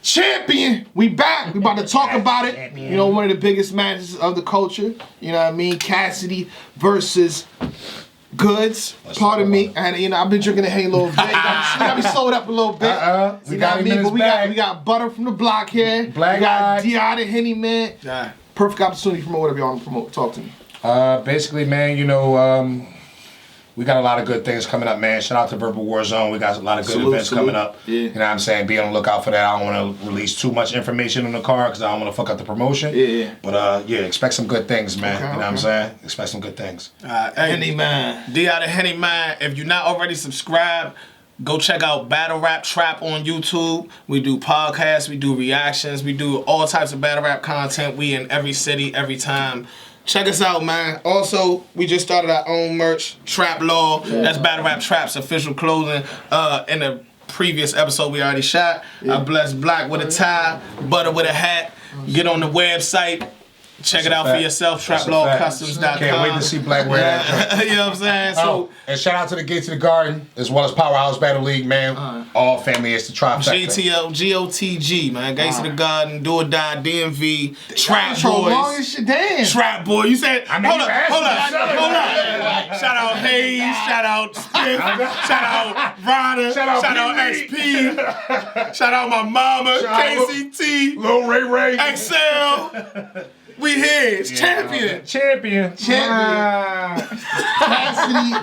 Champion, we back. We about to talk about it. You know, one of the biggest matches of the culture. You know what I mean? Cassidy versus Goodz. Pardon me. And you know, I've been drinking the Halo. You got me slowed up a little bit. We got him in his bag. We got butter from the block here. Black we got eye. D.I. the Henny man. Yeah. Perfect opportunity to promote whatever y'all want to promote. Talk to me. Basically, man, you know, we got a lot of good things coming up, man. Shout out to Verbal War Zone. We got a lot of good events coming up. Yeah. You know what I'm saying? Be on the lookout for that. I don't want to release too much information on the card because I don't want to fuck up the promotion. Yeah. But, yeah, expect some good things, man. Okay, you know what I'm saying? Expect some good things. Henny man. D.I. the Henny man. If you're not already subscribed, go check out Battle Rap Trap on YouTube. We do podcasts, we do reactions, we do all types of battle rap content. We in every city, every time. Check us out, man. Also, we just started our own merch, Trap Law. That's Battle Rap Trap's official clothing. In the previous episode we already shot, I blessed Black with a tie, Butter with a hat. Get on the website. Check it out for yourself, traplawcustoms.com. Can't wait to see Black wear that. You know what I'm saying? So, and shout out to the Gates of the Garden, as well as Powerhouse Battle League, man. All family is the trifecta. GTL, GOTG, man. Gates of the Garden, Do or Die, DMV, Trap Long Boys. as shit, damn. Trap Boy. You said, hold up. Shout out Hayes, shout out Smith, shout out Ryder, shout out XP, shout out my mama, KCT, Lil Ray. XL. We here. It's champion.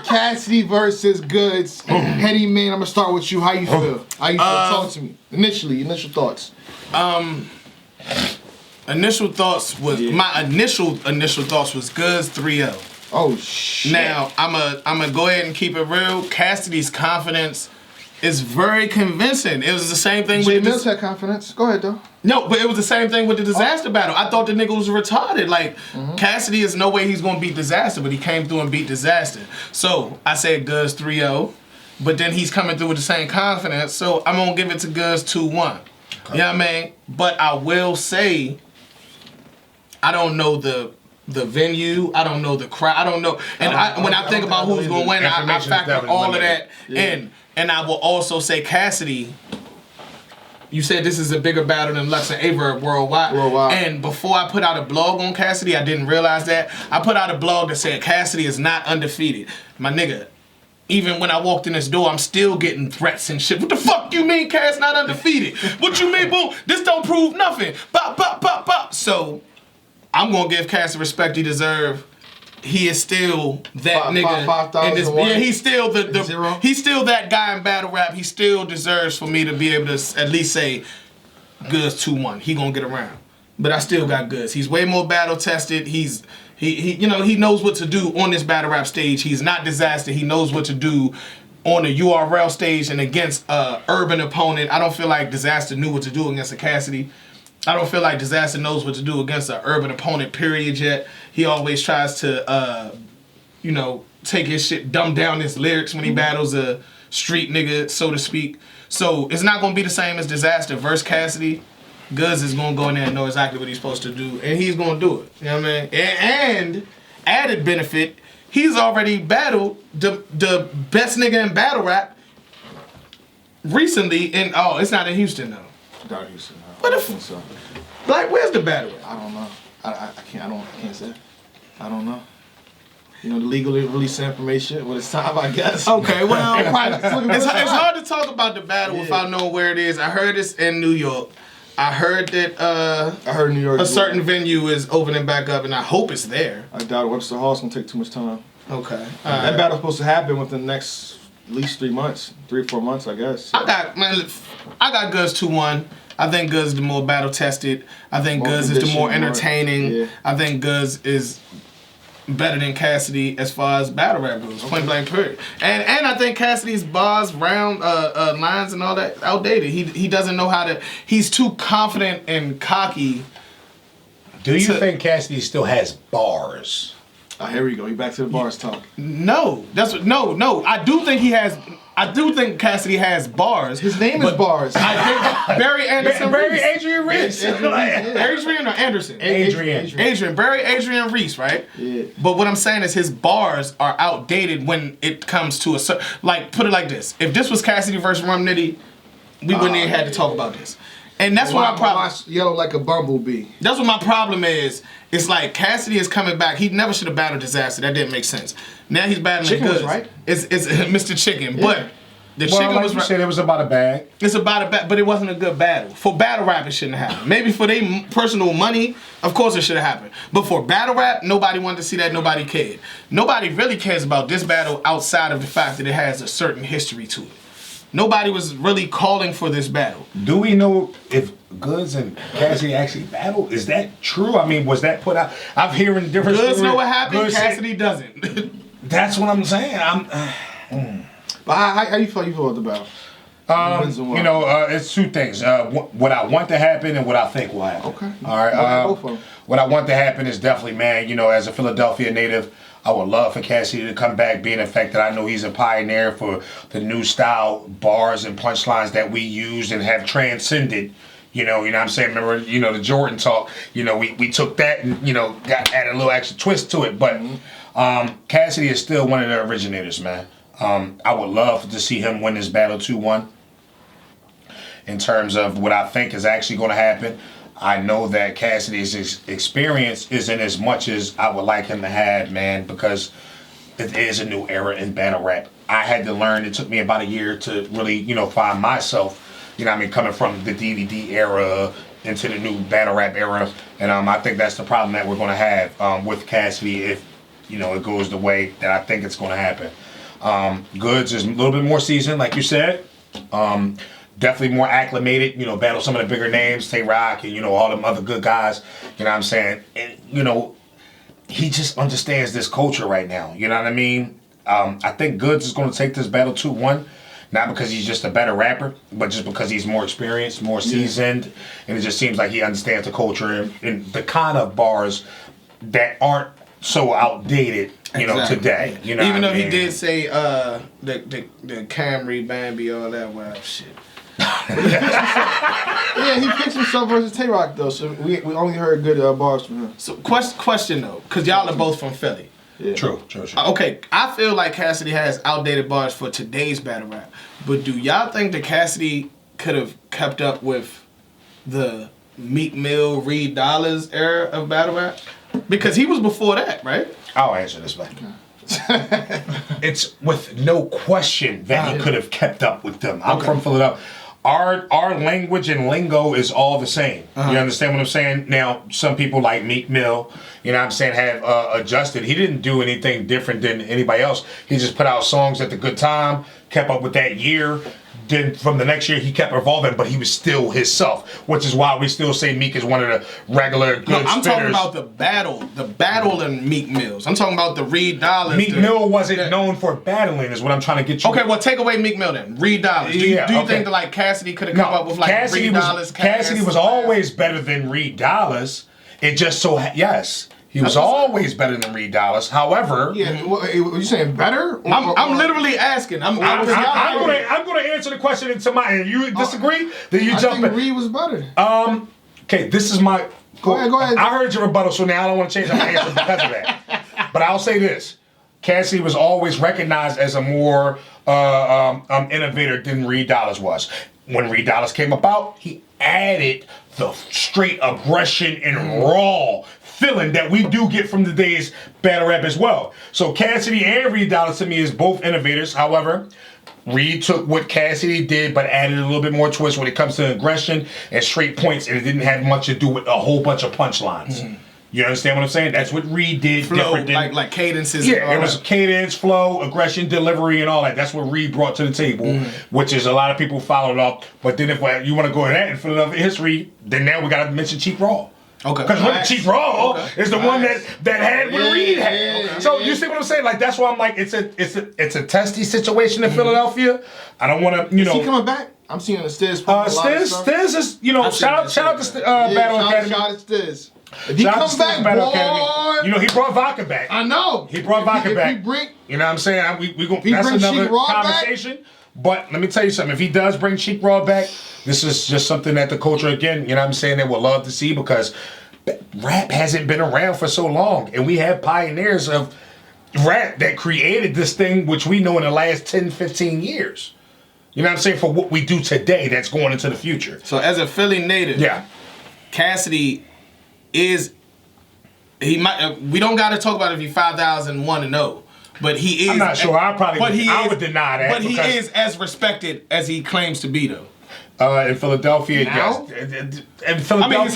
Cassidy versus Goodz. Henny man, I'm gonna start with you. How you feel? Talk to me. Initial thoughts. Initial thoughts was my initial thoughts was Goodz 3-0. Oh shit. Now I'm go ahead and keep it real. Cassidy's confidence is very convincing. It was the same thing Jay with Mills had confidence. Go ahead though. No, but it was the same thing with the Disaster battle. I thought the nigga was retarded. Like, Cassidy is no way he's gonna beat Disaster, but he came through and beat Disaster. So I said Goodz 3-0, but then he's coming through with the same confidence, so I'm gonna give it to Goodz 2-1. Okay. You know what I mean? But I will say, I don't know the venue, I don't know the crowd, I don't know. And when I think about who's gonna win, I factor all of that in. And I will also say Cassidy, you said this is a bigger battle than Lux and Averb worldwide. And before I put out a blog on Cassidy, I didn't realize that. I put out a blog that said Cassidy is not undefeated. My nigga, even when I walked in this door, I'm still getting threats and shit. What the fuck you mean Cass not undefeated? What you mean, boom? This don't prove nothing. Bop, bop, bop, bop. So I'm gonna give Cass the respect he deserve. He is still that nigga. 5,000. Yeah, he's still Zero. he's still that guy in battle rap. He still deserves for me to be able to at least say Goodz 2-1. He gonna get around. But I still got Goodz. He's way more battle tested. He you know, he knows what to do on this battle rap stage. He's not Disaster. He knows what to do on the URL stage and against urban opponent. I don't feel like Disaster knew what to do against a Cassidy. I don't feel like Disaster knows what to do against an urban opponent, period, yet. He always tries to, you know, take his shit, dumb down his lyrics when he battles a street nigga, so to speak. So it's not going to be the same as Disaster versus Cassidy. Goodz is going to go in there and know exactly what he's supposed to do, and he's going to do it. You know what I mean? And added benefit, he's already battled the best nigga in battle rap recently in, oh, it's not in Houston, though. Dark Houston. What if? So. Like, where's the battle? I don't know. I can't say. I don't know. You know, the legally release information when it's time, I guess. Okay, well, it's hard to talk about the battle without knowing where it is. I heard it's in New York. I heard that I heard New York. A certain venue is opening back up, and I hope it's there. I doubt it. Webster Hall's gonna take too much time. Okay. That battle's supposed to happen within the next at least 3 months, 3 or 4 months, I guess. So. I got Goodz 2-1. I think Goodz is the more battle tested. I think Goodz is the more entertaining. Yeah. I think Goodz is better than Cassidy as far as battle rap goes. Point blank period. And I think Cassidy's bars, round lines and all that outdated. He doesn't know how to. He's too confident and cocky. Do you think Cassidy still has bars? Oh, here we go. You back to the bars talk. No, no. I do think Cassidy has bars. His name is Bars. I think Barry Anderson. Adrian Reese. Adrian or Anderson? Adrian. Barry Adrian Reese, right? Yeah. But what I'm saying is his bars are outdated when it comes to a certain. Like, put it like this: if this was Cassidy versus Rum Nitty, we wouldn't even had to talk about this. And that's what my problem. Yellow like a bumblebee. That's what my problem is. It's like Cassidy is coming back. He never should have battled Disaster. That didn't make sense. Now he's battling Chicken Goodz. was right. It's Mr. Chicken, but the chicken like was you right. said, it was about a bag. It's about a battle, but it wasn't a good battle. For battle rap, it shouldn't have happened. Maybe for their personal money, of course it should have happened. But for battle rap, nobody wanted to see that. Nobody cared. Nobody really cares about this battle outside of the fact that it has a certain history to it. Nobody was really calling for this battle. Do we know if Goodz and Cassidy actually battled? Is that true? I mean, was that put out? I'm hearing different Goodz stories. know what happened. Goodz Cassidy doesn't. That's what I'm saying. But how you feel about the battle? You know, it's two things. What I want to happen and what I think will happen. Okay. All right. Both of them. What I want to happen is definitely, man, you know, as a Philadelphia native, I would love for Cassidy to come back, being the fact that I know he's a pioneer for the new style bars and punchlines that we use and have transcended. You know what I'm saying? Remember, you know, the Jordan talk, you know, we took that and, you know, added a little extra twist to it. But Cassidy is still one of the originators, man. I would love to see him win this battle 2-1. In terms of what I think is actually going to happen, I know that Cassidy's experience isn't as much as I would like him to have, man, because it is a new era in battle rap. I had to learn. It took me about a year to really, you know, find myself. You know what I mean? Coming from the DVD era into the new battle rap era. And I think that's the problem that we're going to have with Cassidy if, you know, it goes the way that I think it's going to happen. Goodz is a little bit more seasoned, like you said. Definitely more acclimated, you know, battle some of the bigger names, Tay Rock and, you know, all them other good guys, you know what I'm saying? And, you know, he just understands this culture right now, you know what I mean? I think Goodz is going to take this battle 2-1, not because he's just a better rapper, but just because he's more experienced, more seasoned, and it just seems like he understands the culture and the kind of bars that aren't so outdated, you know, today. You know, even though he did say the Camry, Bambi, all that wild shit. Yeah, he picked himself versus Tay Rock though, so we only heard good bars from him. So question though, because y'all are both from Philly. Yeah. True. Okay, I feel like Cassidy has outdated bars for today's battle rap, but do y'all think that Cassidy could have kept up with the Meek Mill, Reed Dollaz era of battle rap? Because he was before that, right? I'll answer this, man. It's with no question that he could have kept up with them. I'm from Philadelphia. Our language and lingo is all the same. You understand what I'm saying? Now, some people like Meek Mill, you know what I'm saying, have adjusted. He didn't do anything different than anybody else. He just put out songs at the good time, kept up with that year. Then from the next year, he kept evolving, but he was still himself, which is why we still say Meek is one of the regular good I'm spitters. talking about the battle in Meek Mills. I'm talking about the Reed Dollaz. Meek Mill wasn't known for battling, is what I'm trying to get you. Okay, well, take away Meek Mill then. Reed Dollaz. Do you think that like Cassidy could have come up with like Cassidy Reed was, Dollaz? Cassidy was always better than Reed Dollaz. It just so yes. He was always better than Reed Dollaz. However, yeah, what you saying better? I'm literally asking. I'm going to answer the question into my. If you disagree, then you jump in. I think Reed was better. Okay, this is my. Go ahead. I heard your rebuttal, so now I don't want to change my answer because of that. But I'll say this: Cassidy was always recognized as a more innovator than Reed Dollaz was. When Reed Dollaz came about, he added the straight aggression and raw feeling that we do get from today's battle rap as well. So Cassidy and Reed Dollaz to me is both innovators. However, Reed took what Cassidy did but added a little bit more twist when it comes to aggression and straight points, and it didn't have much to do with a whole bunch of punchlines. You understand what I'm saying? That's what Reed did. Flow, different than, like cadences. Yeah, it was cadence, flow, aggression, delivery, and all that. That's what Reed brought to the table, which is a lot of people followed up. But then if you want to go in that in Philadelphia history, then now we got to mention Cheap Raw. Okay. Because Chief Raw is the one that had what Reed had. Okay. So you see what I'm saying? Like that's why I'm like it's a testy situation in Philadelphia. I don't want to Is he coming back? I'm seeing the Stiz. Stiz is shout out to Battle Academy. Shout out to Stiz. If he comes back, boy. Academy. You know he brought vodka back. I know. He brought vodka back. You know what I'm saying? We go. That's another conversation. Back? But let me tell you something. If he does bring Cheap Raw back, this is just something that the culture, again, you know what I'm saying, they would love to see because rap hasn't been around for so long. And we have pioneers of rap that created this thing, which we know in the last 10, 15 years. You know what I'm saying? For what we do today that's going into the future. So as a Philly native, Yeah. Cassidy is he might we don't got to talk about if he's 5,001-0, but he is. I'm not sure. I would deny that. But he is as respected as he claims to be, though. In Philadelphia, Now? yes. In Philadelphia, I mean, his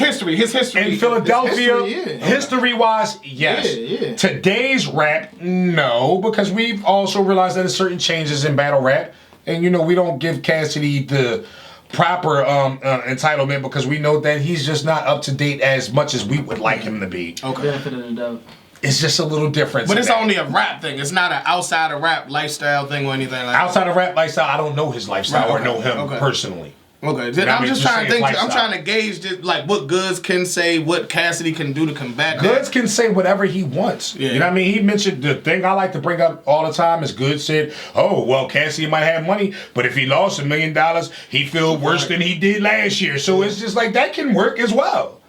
history. In Philadelphia, history, yeah. history-wise, yes. Yeah. Today's rap, no, because we've also realized that there's certain changes in battle rap, and we don't give Cassidy the proper entitlement because we know that he's just not up to date as much as we would like him to be. Okay. Benefit of the doubt. It's just a little different. But it's only a rap thing. It's not an outside of rap lifestyle thing or anything like that. Outside of rap lifestyle, I don't know his lifestyle or know him personally. Okay, You know what I mean? I'm just trying to think. Lifestyle. I'm trying to gauge just like what Goodz can say, what Cassidy can do to combat Goodz that. can say whatever he wants. Yeah. You know what I mean? He mentioned the thing I like to bring up all the time is Goodz said, oh, well, Cassidy might have money, but if he lost $1 million, he feel worse than he did last year. So it's just like that can work as well,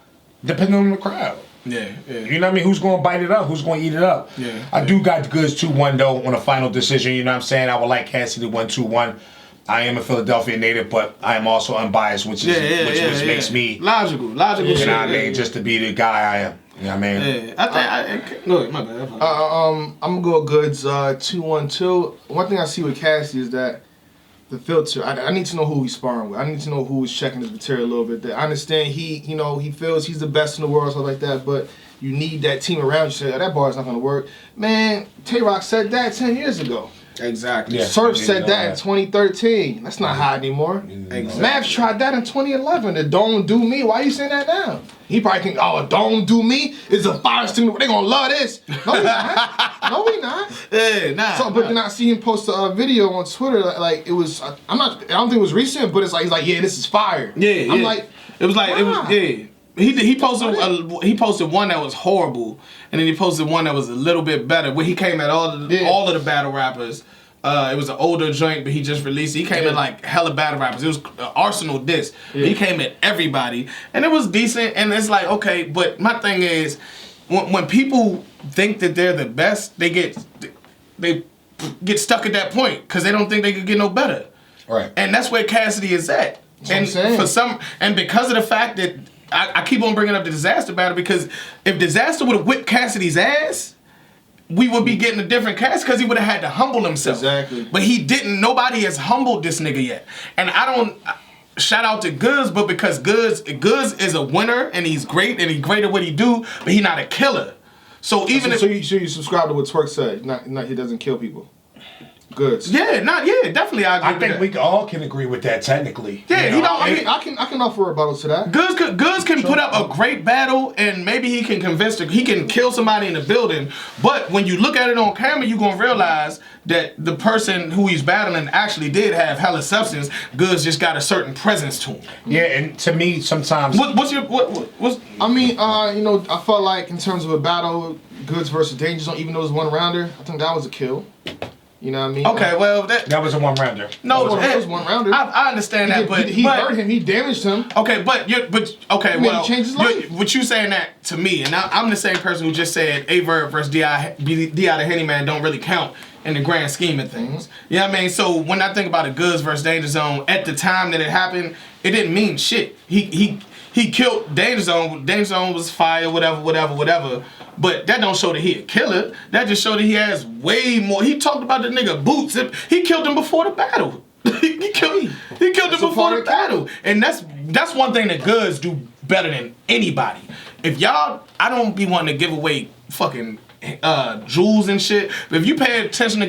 depending on the crowd. Yeah. You know what I mean? Who's going to bite it up? Who's going to eat it up? Yeah. I do got Goodz 2-1, though, on a final decision. You know what I'm saying? I would like Cassidy 1-2-1. I am a Philadelphia native, but I am also unbiased, which makes me logical you know shit. what I mean? Just to be the guy I am. You know what I mean? Yeah, I think. Look, my bad. I'm gonna go Goodz 2-1-2. One thing I see with Cassidy is that the filter. I need to know who he's sparring with. I need to know who is checking his material a little bit. I understand he feels he's the best in the world, stuff like that, but you need that team around you. Say, that bar is not gonna work. Man, Tay-Rock said that 10 years ago. Exactly. Yeah. Surf said that in 2013. That's not hot anymore. Exactly. Mav tried that in 2011. The don't do me. Why are you saying that now? He probably think, oh, don't do me is a fire thing. They gonna love this. No, we not. No, we not. Yeah, nah. So, but then I see him post a video on Twitter. Like it was. I don't think it was recent, but it's like he's like, yeah, this is fire. Yeah, I'm yeah. like, it was like why? He posted one that was horrible, and then he posted one that was a little bit better. Where he came at all of the battle rappers. It was an older joint, but he just released it. He came at like hella battle rappers. It was Arsenal disc. Yeah. He came at everybody, and it was decent. And it's like, okay, but my thing is, when people think that they're the best, they get stuck at that point because they don't think they could get no better. Right. And that's where Cassidy is at. That's what I'm saying. And because of the fact that I keep on bringing up the Disaster battle, because if Disaster would have whipped Cassidy's ass, we would be getting a different Cass because he would have had to humble himself. Exactly. But he didn't. Nobody has humbled this nigga yet. And I don't shout out to Goodz, but because Goodz is a winner and he's great and he's great at what he do, but he not a killer. So even so you subscribe to what Twerk said. Not he doesn't kill people. Goodz. Definitely I agree. I think we all can agree with that technically. Yeah, you he know? don't. I can offer a rebuttal to that. Goodz can put up a great battle, and maybe he can he can kill somebody in the building. But when you look at it on camera, you gonna realize that the person who he's battling actually did have hella substance. Goodz just got a certain presence to him. Yeah, and to me, sometimes. What's I mean, I felt like in terms of a battle, Goodz versus Danger Zone, even though it was one rounder, I think that was a kill. You know what I mean? Okay, well That was a one-rounder. no, It was one rounder. I understand that, but he hurt him. He damaged him. Okay, but made him change his life. what you saying that to me, and I'm the same person who just said A-Verb versus D.I. the Henny Man don't really count in the grand scheme of things. You know what I mean? So when I think about a Goodz versus Danger Zone, at the time that it happened, it didn't mean shit. He killed Danger Zone. Danger Zone was fire, whatever. But that don't show that he a killer. That just show that he has way more. He talked about the nigga Boots. He killed him before the battle. he killed him before the battle. And that's one thing that Goodz do better than anybody. If y'all, I don't be wanting to give away fucking jewels and shit. But if you pay attention to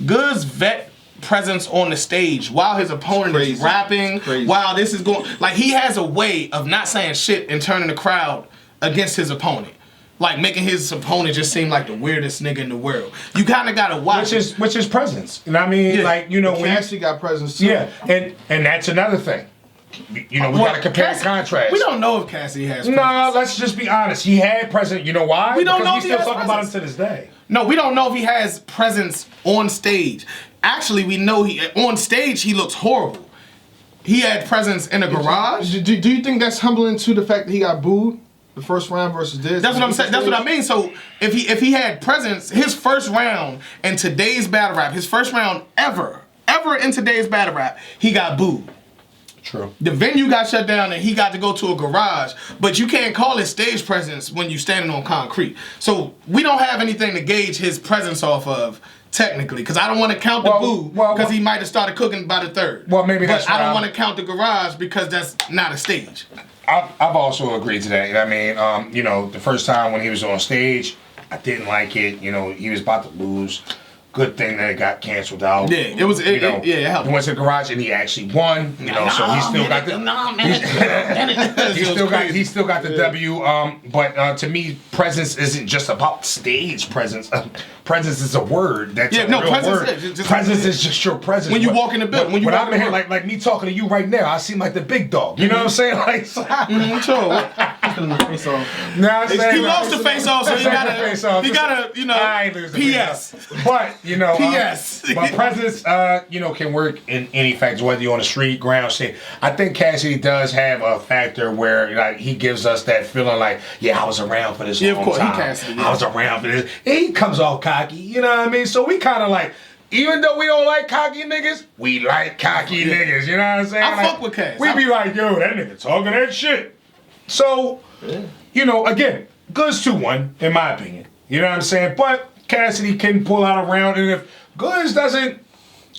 Goodz vet presence on the stage while his opponent is rapping, while this is going, like he has a way of not saying shit and turning the crowd against his opponent. Like making his opponent just seem like the weirdest nigga in the world. You kind of gotta watch which is presence. You know what I mean? Yeah. Like, when Cassidy got presence too. yeah, and that's another thing. We gotta compare and contrast. We don't know if Cassidy has presence. No, let's just be honest. He had presence. You know why? We don't because know we if he still has talk about him presence. to this day. No, we don't know if he has presence on stage. Actually, we know on stage he looks horrible. He had presence in a garage. Do you think that's humbling to the fact that he got booed the first round versus this? That's what I'm saying. That's what I mean. So if he had presence, his first round in today's battle rap, his first round ever ever in today's battle rap, he got booed. True. The venue got shut down and he got to go to a garage, but you can't call it stage presence when you standing on concrete. So we don't have anything to gauge his presence off of technically, because I don't want to count the boo because he might have started cooking by the third. Well, maybe that's. But I don't want to count the garage because that's not a stage. I've also agreed to that. You know what I mean? You know, the first time when he was on stage, I didn't like it. You know, he was about to lose. Good thing that it got canceled out. Yeah, it was. It helped. He went to the garage and he actually won. You know, so he still got the. He still got the W. But to me, presence isn't just about stage presence. Presence is a word. That's a real word. Presence is just your presence. When you walk in the building, when you walk in here, like me talking to you right now, I seem like the big dog. You know what I'm saying? Like, sure. He lost the face off, so he gotta, you know, PS. But you know, PS. But presence, you know, can work in any factor, whether you're on the street, ground, state. I think Cassidy does have a factor where like he gives us that feeling like, yeah, I was around for this long time. Cassidy, I was around for this. And he comes off cocky, you know what I mean? So we kind of like, even though we don't like cocky niggas, we like cocky niggas. You know what I'm saying? I fuck with Cass. We be like, yo, that nigga talking that shit. So, you know, again, Goodz 2-1, in my opinion. You know what I'm saying? But Cassidy can pull out a round, and if Goodz doesn't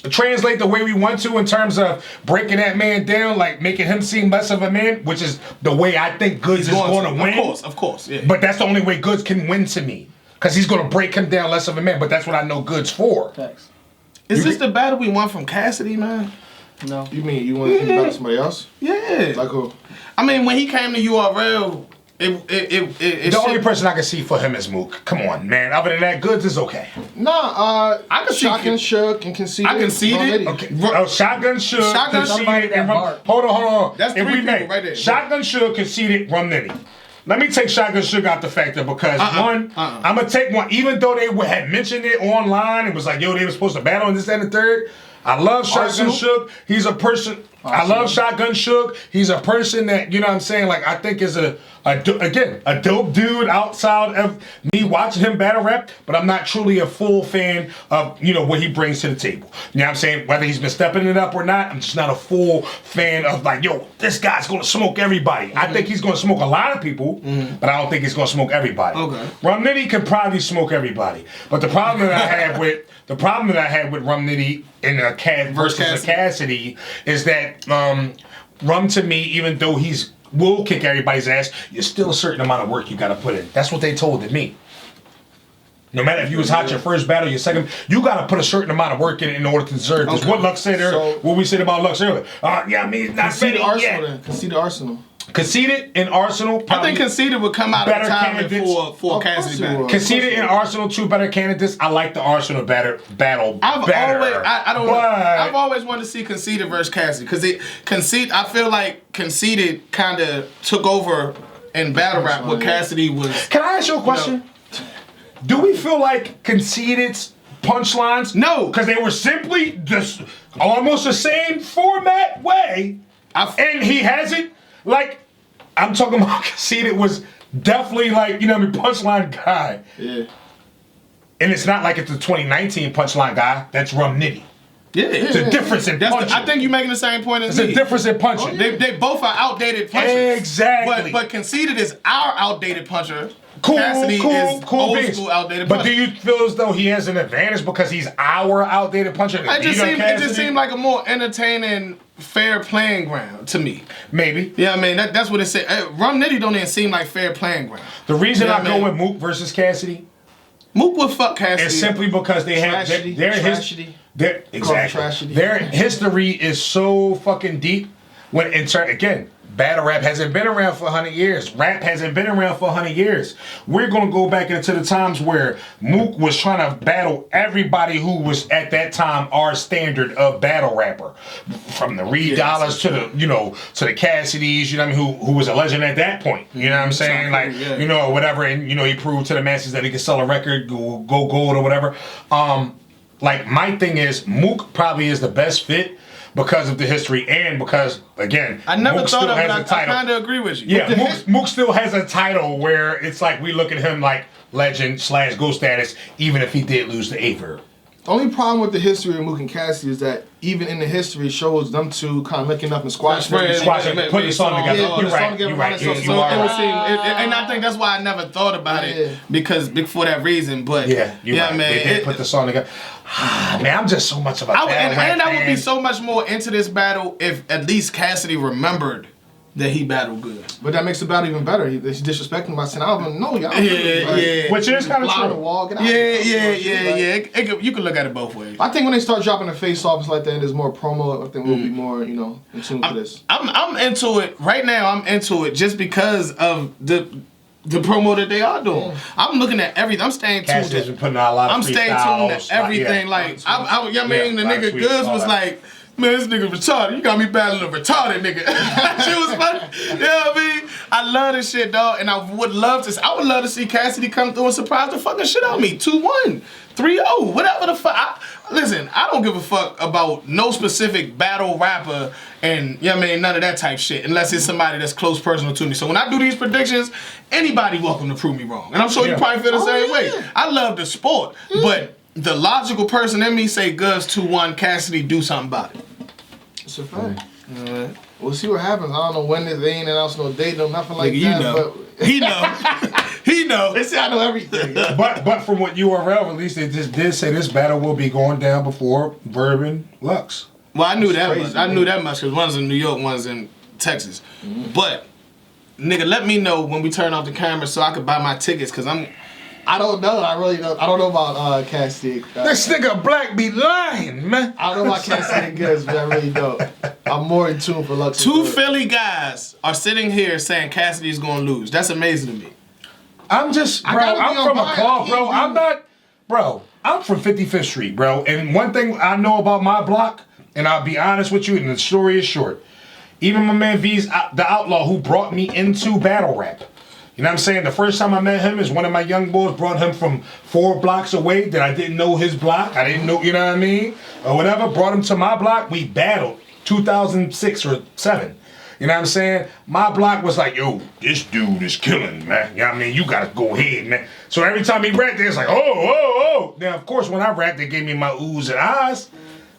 translate the way we want to in terms of breaking that man down, like making him seem less of a man, which is the way I think Goodz is going to win. Of course, yeah. But that's the only way Goodz can win to me. Because he's going to break him down less of a man, but that's what I know Goodz for. Thanks. Is this the battle we won from Cassidy, man? No. You mean you want to think about somebody else? Yeah. Like who? I mean, when he came to URL, the only person I can see for him is Mook. Come on, man. Other than that, Goodz is okay. Nah, I can see Shotgun Shook and Conceded. I Conceded. Okay. Shotgun Shook, Conceded, and Rum. Hold on. That's three people right there. Shotgun Shook, Conceded, Rum Nitty. Let me take Shotgun Shook out the factor because I'm gonna take one. Even though they had mentioned it online, it was like, yo, they were supposed to battle in this and the third. I love Shotgun Shook. He's a person. I love Shotgun Shook. He's a person that, you know what I'm saying, like I think is a dope dude outside of me watching him battle rap, but I'm not truly a full fan of, you know, what he brings to the table. You know what I'm saying? Whether he's been stepping it up or not, I'm just not a full fan of like, yo, this guy's gonna smoke everybody. I think he's gonna smoke a lot of people, but I don't think he's gonna smoke everybody. Okay. Rum Nitty can probably smoke everybody. But the problem that I have with Rum Nitty in a versus Cassidy is that Rum to me, even though he's will kick everybody's ass, there's still a certain amount of work you gotta put in. That's what they told me. No matter if you was hot your first battle, your second, you gotta put a certain amount of work in order to deserve this. What Lux said earlier, what we said about Lux earlier. Yeah, I mean, not Conceded Arsenal. Conceded Arsenal. Conceded in Arsenal. I think Conceded would come out of the time for Cassidy battle. Conceded in Arsenal, 2 better candidates. I like the Arsenal battle better. I've always wanted to see Conceded versus Cassidy because I feel like Conceded kind of took over in battle rap what Cassidy was. Can I ask you a question? Do we feel like Conceded's punchlines? No, because they were simply just almost the same format way, and he hasn't. Like, I'm talking about Conceded was definitely like, you know, punchline guy. Yeah. And it's not like it's the 2019 punchline guy. That's Rum Nitty. Yeah. It's a difference in punching. I think you're making the same point as me. It's a difference in punching. They both are outdated punchers. Exactly. But Conceded is our outdated puncher. Cool, Cassidy is old school outdated puncher. But do you feel as though he has an advantage because he's our outdated puncher? It just seemed like a more entertaining, fair playing ground to me. Maybe. Yeah, I mean, that's what it said. Rum Nitty don't even seem like fair playing ground. The reason I go with Mook versus Cassidy, Mook would fuck Cassidy. It's simply because they have their history is so fucking deep. When again, battle rap hasn't been around for 100 years. Rap hasn't been around for 100 years. We're going to go back into the times where Mook was trying to battle everybody who was at that time our standard of battle rapper. From the Reed Dollars to the, you know, to the Cassidys, you know what I mean, who was a legend at that point. You know what I'm saying? Like, you know, whatever. And, you know, he proved to the masses that he could sell a record, go gold or whatever. Like, my thing is, Mook probably is the best fit because of the history and because, again, I never thought of it. I kind of agree with you. Yeah, Mook still has a title where it's like we look at him like legend / GOAT status, even if he did lose to Aver. The only problem with the history of Mook and Cassidy is that even in the history it shows them two kind of linking up and squashing. Putting the song together. Yeah, You're right. You're right. So You are right. And I think that's why I never thought about it because for that reason. But Yeah, you're right. man, They did put the song together. Man, I'm just so much of a and I would be so much more into this battle if at least Cassidy remembered that he battled Goodz. But that makes the battle even better. He's disrespecting him by saying, I don't even know y'all. Yeah. Which is kind of Fly on the true. wall, get out. Yeah. You can look at it both ways. I think when they start dropping the face-offs like that and there's more promo, I think we'll be more, in tune to this. I'm into it right now. I'm into it just because of the promo that they are doing. I'm looking at everything. I'm staying tuned. Cassidy's been putting out a lot of I'm staying tuned to everything. Yeah. The nigga Goodz was like, man, this nigga retarded. You got me battling a retarded nigga. She was funny. You know what I mean? I love this shit, dog. And I would love to see Cassidy come through and surprise the fucking shit out of me. 2-1, 3-0, whatever the fuck. Listen, I don't give a fuck about no specific battle rapper and, none of that type shit, unless it's somebody that's close personal to me. So when I do these predictions, anybody welcome to prove me wrong. And I'm sure you probably feel the same way. I love the sport, but the logical person in me say Goodz 2-1, Cassidy do something about it. It's a fact. We'll see what happens. I don't know when they ain't announced no date, no nothing like that. But He know. they say I know everything. But from what URL released, they just did say this battle will be going down before Bourbon Lux. Well, I knew that crazy, much. I knew that much because one's in New York, one's in Texas. But, nigga, let me know when we turn off the camera so I could buy my tickets because I don't know. I really don't. I don't know about Cassidy. This nigga Black be lying, man. I don't know about Cassidy and Goodz, but I really don't. I'm more in tune for Lux. two Philly guys are sitting here saying Cassidy's gonna lose. That's amazing to me. I'm from a club, bro. I'm from 55th Street, bro. And one thing I know about my block, and I'll be honest with you, and the story is short. Even my man V's the Outlaw, who brought me into battle rap. You know what I'm saying? The first time I met him is one of my young boys brought him from 4 blocks away that I didn't know his block. I didn't know, you know what I mean? Or whatever. Brought him to my block. We battled 2006 or 7. You know what I'm saying? My block was like, yo, this dude is killing, man. You know what I mean? You gotta go ahead, man. So every time he rapped, it's like, oh. Now, of course, when I rapped, they gave me my oohs and ahs.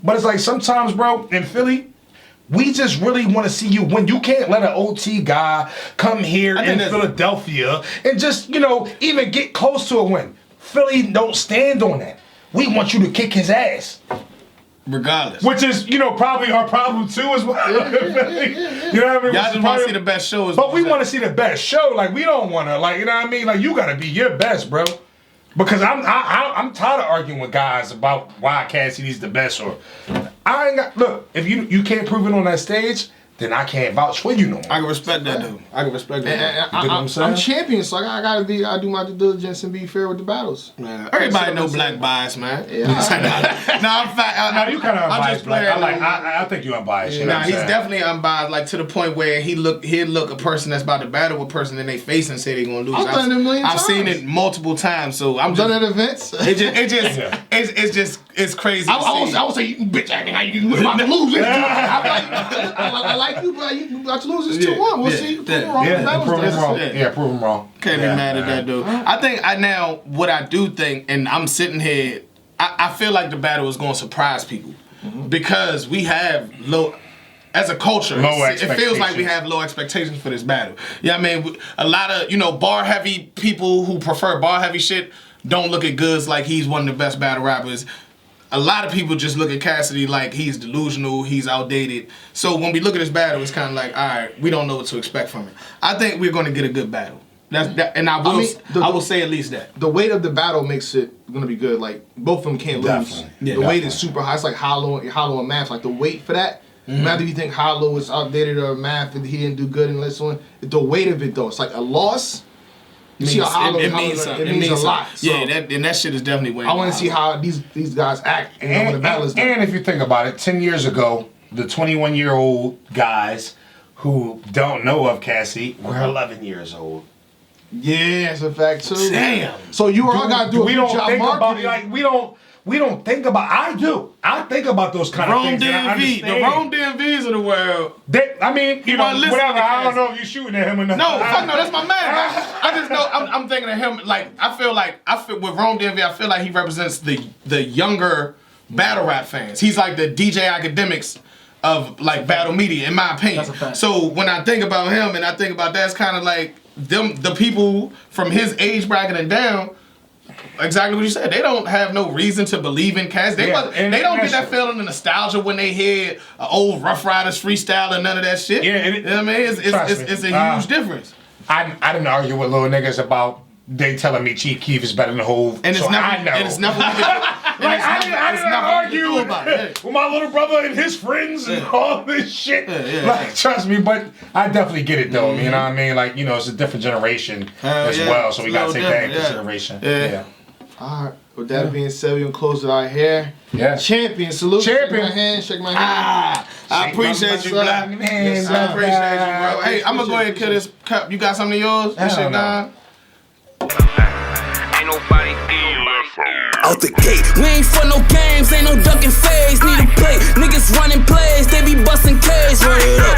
But it's like sometimes, bro, in Philly, we just really want to see you win. You can't let an OT guy come here in Philadelphia and just, even get close to a win. Philly don't stand on that. We want you to kick his ass. Regardless. Which is, probably our problem too as well. You know what I mean? Y'all just want to see the best shows. But we want to see the best show. Like, we don't want to, you know what I mean? Like, you got to be your best, bro. Because I'm tired of arguing with guys about why Cassidy's the best or I ain't got look, if you can't prove it on that stage, then I can't vouch for you no more. I can respect that dude. I can respect that. You know what I'm saying? I'm champion, so I gotta do my due diligence and be fair with the battles. Man, everybody know black bias, man. Yeah. No, you kind of unbiased. I think you're unbiased. Yeah. You know what I'm He's saying? definitely unbiased, like to the point where he'd look a person that's about to battle a person and they face and say they're gonna lose. I've done it a million times. I've seen it multiple times, so I've done it at events. It's crazy. I would say you bitch acting like you about to lose this. I like you, but you about to lose this 2-1. We'll see. Prove him wrong. Prove him wrong. Yeah, prove him wrong. Can't be mad at that dude. I think what I do think, and I'm sitting here, I feel like the battle is going to surprise people because we have as a culture, it feels like we have low expectations for this battle. Yeah, I mean, a lot of bar heavy people who prefer bar heavy shit don't look at Goodz like he's one of the best battle rappers. A lot of people just look at Cassidy like he's delusional, he's outdated. So when we look at this battle, it's kind of like, all right, we don't know what to expect from it. I think we're going to get a good battle. And I will say at least that. The weight of the battle makes it going to be good. Like, both of them can't lose. Yeah, the weight is super high. It's like Hollow and Math. Like, the weight for that, no matter if you think Hollow is outdated or Math and he didn't do good in this one, the weight of it, though, it's like a loss. You see how Hollow means something. It means a lot. So yeah, that shit is definitely weighing. I want to see how these guys act when the battle is done. And if you think about it, 10 years ago, the 21-year-old guys who don't know of Cassidy were 11 years old. Yeah, that's a fact too. Damn. So you all got to do a good job marketing. We we don't think about. I do. I think about those kind of Rome things. And I DMV, the understand. Rome DMVs of the world. I mean, you know, wasn't listening whatever. to I don't Cassidy. know if you're shooting at him or not. No, fuck no, that's my man. I just know I'm thinking of him. Like I feel with Rome DMV, I feel like he represents the younger battle rap fans. He's like the DJ Academics of like battle media, in my opinion. That's a fact. So when I think about him and I think about that, it's kind of like the people from his age bracket and down. Exactly what you said. They don't have no reason to believe in Cassidy. They don't get that feeling of nostalgia when they hear an old Rough Riders freestyle and none of that shit. Yeah, and you know what I mean? It's a huge difference. I didn't argue with little niggas about they telling me Chief Keef is better than Hov. And it's so never, I know. and it's never. I didn't argue with my little brother and his friends and all this shit. Trust me, but I definitely get it though. You know what I mean? Like, you know, it's a different generation as well, so we gotta take that into consideration. Yeah. All right. With that being said, we gonna close it out here. Yeah. Champion, salute. Champion. Shake my hand. I appreciate you, Black. Yes, I appreciate you, bro. Hey, I'm gonna go ahead and kill this cup. You got something of yours? This shit done? Ain't nobody Out the gate, we ain't for no games, ain't no ducking phase. Need a play, niggas running plays, they be busting K's. Run it up,